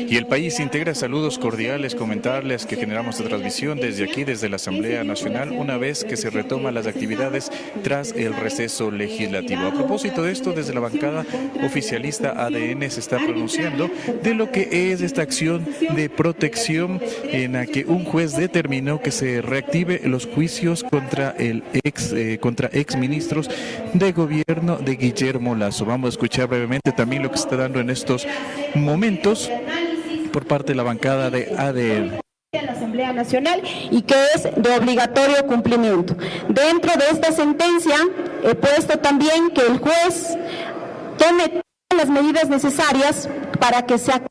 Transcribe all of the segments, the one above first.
y el país integra. Saludos cordiales, comentarles que generamos esta transmisión desde aquí, desde la Asamblea Nacional, una vez que se retoman las actividades tras el receso legislativo. A propósito de esto, desde la bancada oficialista ADN se está pronunciando de lo que es esta acción de protección en la que un juez determinó que se reactive los juicios contra exministros de gobierno de Guillermo Lasso. Vamos a escuchar brevemente también lo que se está dando en estos momentos por parte de la bancada de ADN. La Asamblea Nacional y que es de obligatorio cumplimiento. Dentro de esta sentencia he puesto también que el juez tome todas las medidas necesarias para que se acate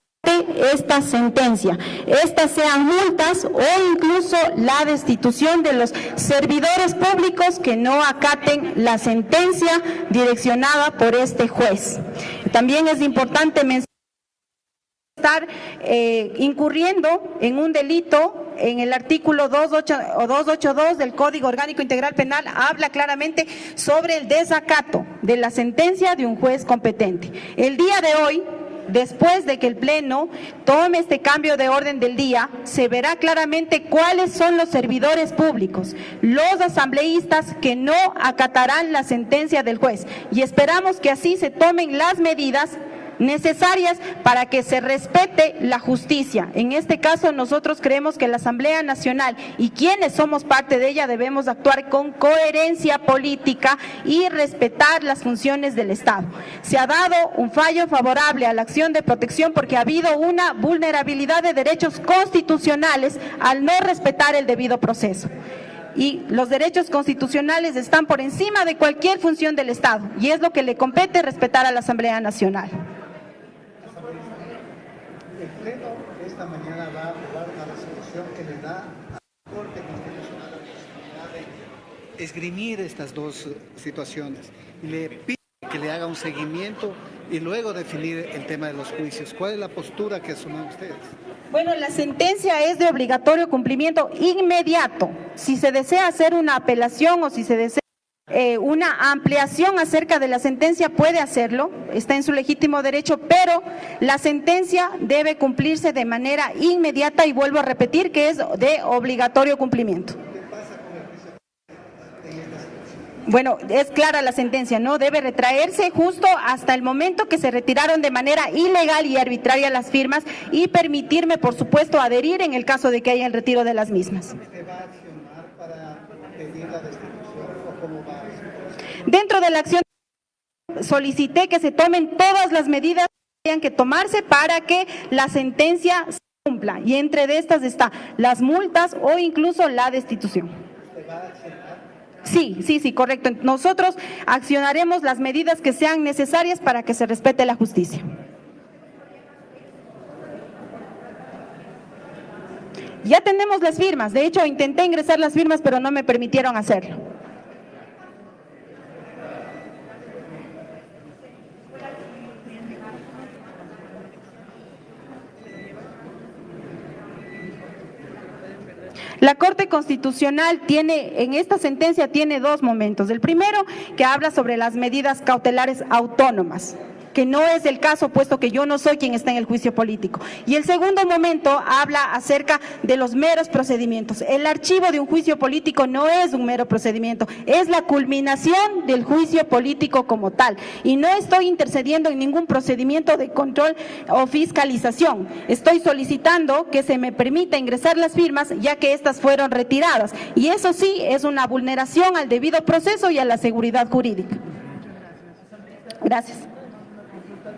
esta sentencia. Estas sean multas o incluso la destitución de los servidores públicos que no acaten la sentencia direccionada por este juez. También es importante mencionar estar incurriendo en un delito. En el artículo 282 del Código Orgánico Integral Penal habla claramente sobre el desacato de la sentencia de un juez competente. El día de hoy, después de que el Pleno tome este cambio de orden del día, se verá claramente cuáles son los servidores públicos, los asambleístas que no acatarán la sentencia del juez. Y esperamos que así se tomen las medidas necesarias para que se respete la justicia. En este caso nosotros creemos que la Asamblea Nacional y quienes somos parte de ella debemos actuar con coherencia política y respetar las funciones del Estado. Se ha dado un fallo favorable a la acción de protección porque ha habido una vulnerabilidad de derechos constitucionales al no respetar el debido proceso. Y los derechos constitucionales están por encima de cualquier función del Estado y es lo que le compete respetar a la Asamblea Nacional. El Pleno esta mañana va a aprobar una resolución que le da a la Corte Constitucional la posibilidad de esgrimir estas dos situaciones y le pide que le haga un seguimiento y luego definir el tema de los juicios. ¿Cuál es la postura que asumen ustedes? Bueno, la sentencia es de obligatorio cumplimiento inmediato. Si se desea hacer una apelación o si se desea una ampliación acerca de la sentencia puede hacerlo, está en su legítimo derecho, pero la sentencia debe cumplirse de manera inmediata y vuelvo a repetir que es de obligatorio cumplimiento. Bueno, es clara la sentencia, no debe retraerse justo hasta el momento que se retiraron de manera ilegal y arbitraria las firmas y permitirme, por supuesto, adherir en el caso de que haya el retiro de las mismas. ¿Usted va a accionar para pedir la destitución o cómo va a hacer? Dentro de la acción solicité que se tomen todas las medidas que tengan que tomarse para que la sentencia se cumpla y entre de estas está las multas o incluso la destitución. ¿Usted va a accionar? Sí, correcto. Nosotros accionaremos las medidas que sean necesarias para que se respete la justicia. Ya tenemos las firmas, de hecho intenté ingresar las firmas pero no me permitieron hacerlo. La Corte Constitucional en esta sentencia tiene dos momentos. El primero, que habla sobre las medidas cautelares autónomas, que no es el caso puesto que yo no soy quien está en el juicio político. Y el segundo momento habla acerca de los meros procedimientos. El archivo de un juicio político no es un mero procedimiento, es la culminación del juicio político como tal. Y no estoy intercediendo en ningún procedimiento de control o fiscalización. Estoy solicitando que se me permita ingresar las firmas ya que estas fueron retiradas. Y eso sí es una vulneración al debido proceso y a la seguridad jurídica. Gracias.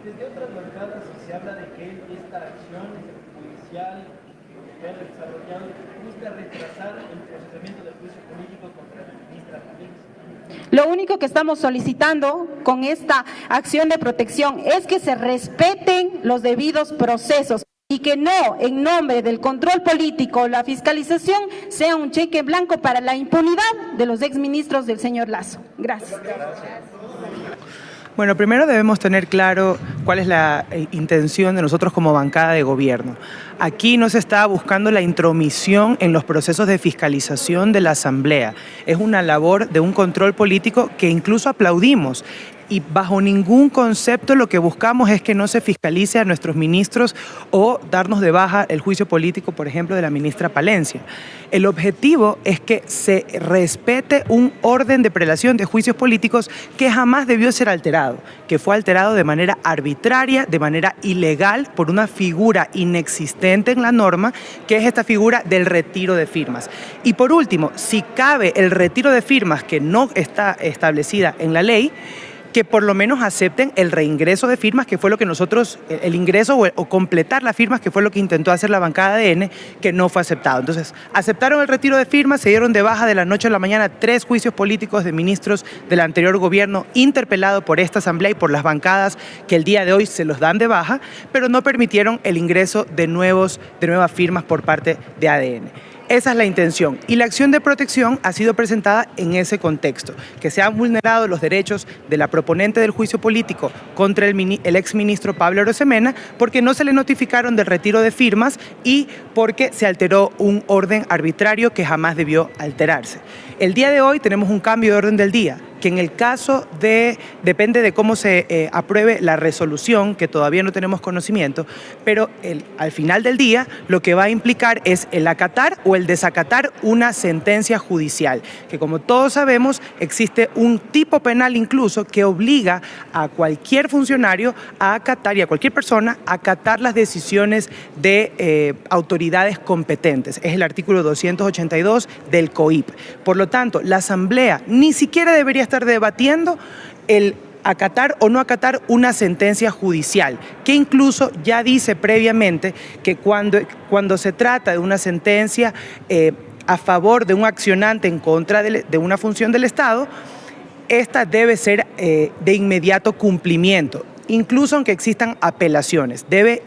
Desde otras bancadas se habla de que esta acción judicial que ha desarrollado busca retrasar el procesamiento del juicio político contra la ministra Ramírez. Lo único que estamos solicitando con esta acción de protección es que se respeten los debidos procesos y que no, en nombre del control político o la fiscalización, sea un cheque en blanco para la impunidad de los exministros del señor Lasso. Gracias. Bueno, primero debemos tener claro cuál es la intención de nosotros como bancada de gobierno. Aquí no se está buscando la intromisión en los procesos de fiscalización de la Asamblea. Es una labor de un control político que incluso aplaudimos. y bajo ningún concepto lo que buscamos es que no se fiscalice a nuestros ministros o darnos de baja el juicio político, por ejemplo, de la ministra Palencia. El objetivo es que se respete un orden de prelación de juicios políticos que jamás debió ser alterado, que fue alterado de manera arbitraria, de manera ilegal, por una figura inexistente en la norma, que es esta figura del retiro de firmas. Y por último, si cabe el retiro de firmas que no está establecida en la ley, que por lo menos acepten el reingreso de firmas, que fue lo que nosotros, el ingreso o completar las firmas, que fue lo que intentó hacer la bancada de ADN, que no fue aceptado. Entonces, aceptaron el retiro de firmas, se dieron de baja de la noche a la mañana 3 juicios políticos de ministros del anterior gobierno interpelados por esta asamblea y por las bancadas que el día de hoy se los dan de baja, pero no permitieron el ingreso de nuevas firmas por parte de ADN. Esa es la intención. Y la acción de protección ha sido presentada en ese contexto, que se han vulnerado los derechos de la proponente del juicio político contra el exministro Pablo Arosemena, porque no se le notificaron del retiro de firmas y porque se alteró un orden arbitrario que jamás debió alterarse. El día de hoy tenemos un cambio de orden del día, que en el caso depende de cómo se apruebe la resolución, que todavía no tenemos conocimiento, pero al final del día lo que va a implicar es el acatar o el desacatar una sentencia judicial, que como todos sabemos existe un tipo penal incluso que obliga a cualquier funcionario a acatar y a cualquier persona a acatar las decisiones de autoridades competentes. Es el artículo 282 del COIP. Por lo tanto, la Asamblea ni siquiera debería estar debatiendo el acatar o no acatar una sentencia judicial, que incluso ya dice previamente que cuando se trata de una sentencia a favor de un accionante en contra de una función del Estado, esta debe ser de inmediato cumplimiento. Incluso aunque existan apelaciones, debe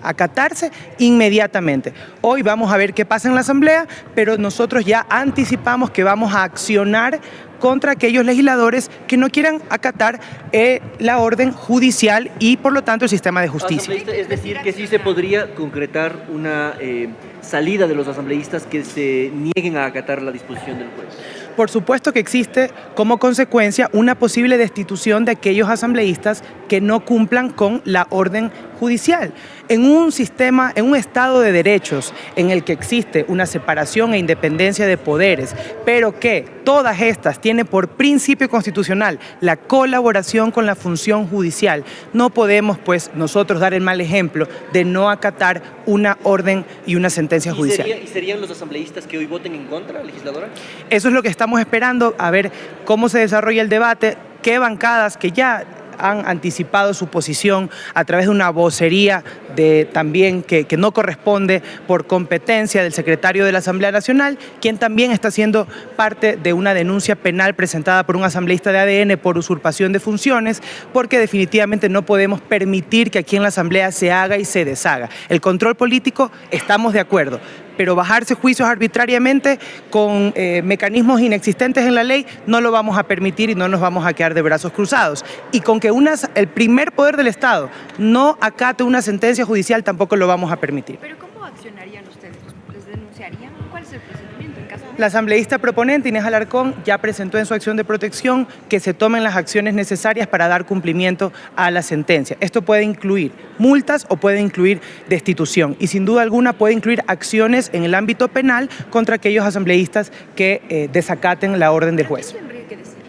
acatarse inmediatamente. Hoy vamos a ver qué pasa en la Asamblea, pero nosotros ya anticipamos que vamos a accionar contra aquellos legisladores que no quieran acatar la orden judicial y, por lo tanto, el sistema de justicia. Es decir, que sí se podría concretar una salida de los asambleístas que se nieguen a acatar la disposición del juez. Por supuesto que existe como consecuencia una posible destitución de aquellos asambleístas que no cumplan con la orden judicial. En un sistema, en un estado de derechos en el que existe una separación e independencia de poderes, pero que todas estas tienen por principio constitucional la colaboración con la función judicial, no podemos pues nosotros dar el mal ejemplo de no acatar una orden y una sentencia judicial. ¿Y serían los asambleístas que hoy voten en contra, legisladora? Eso es lo que estamos esperando, a ver cómo se desarrolla el debate, qué bancadas que ya han anticipado su posición a través de una vocería también que no corresponde por competencia del secretario de la Asamblea Nacional, quien también está siendo parte de una denuncia penal presentada por un asambleísta de ADN por usurpación de funciones, porque definitivamente no podemos permitir que aquí en la Asamblea se haga y se deshaga. El control político, estamos de acuerdo, pero bajarse juicios arbitrariamente con mecanismos inexistentes en la ley no lo vamos a permitir y no nos vamos a quedar de brazos cruzados. Y con que el primer poder del Estado no acate una sentencia judicial tampoco lo vamos a permitir. ¿Pero cómo accionarían ustedes? ¿Les denunciarían? ¿Cuál es el procedimiento en caso de...? La asambleísta proponente Inés Alarcón ya presentó en su acción de protección que se tomen las acciones necesarias para dar cumplimiento a la sentencia. Esto puede incluir multas o puede incluir destitución y sin duda alguna puede incluir acciones en el ámbito penal contra aquellos asambleístas que desacaten la orden del juez. ¿Qué tendría que decidir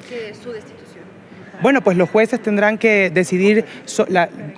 de su destitución? Bueno, pues los jueces tendrán que decidir,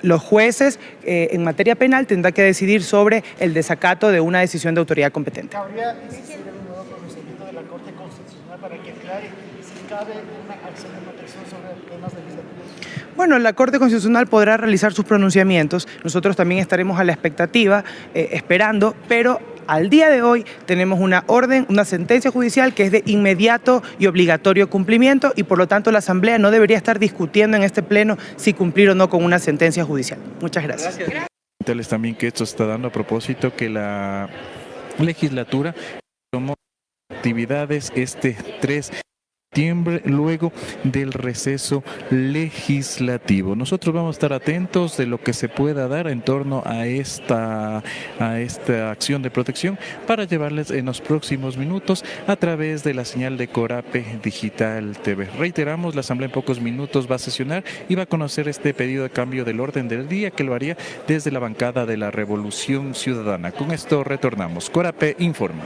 los jueces en materia penal tendrán que decidir sobre el desacato de una decisión de autoridad competente. ¿Habría existir un nuevo pronunciamiento de la Corte Constitucional para que aclare si cabe una acción de protección sobre temas legislativos? Bueno, la Corte Constitucional podrá realizar sus pronunciamientos, nosotros también estaremos a la expectativa, esperando, pero al día de hoy tenemos una orden, una sentencia judicial que es de inmediato y obligatorio cumplimiento y por lo tanto la Asamblea no debería estar discutiendo en este pleno si cumplir o no con una sentencia judicial. Muchas gracias. Comentarles también que esto se está dando a propósito que la legislatura tomó actividades 3 septiembre, luego del receso legislativo. Nosotros vamos a estar atentos de lo que se pueda dar en torno a esta acción de protección para llevarles en los próximos minutos a través de la señal de Corape Digital TV. Reiteramos, la Asamblea en pocos minutos va a sesionar y va a conocer este pedido de cambio del orden del día que lo haría desde la bancada de la Revolución Ciudadana. Con esto retornamos. Corape informa.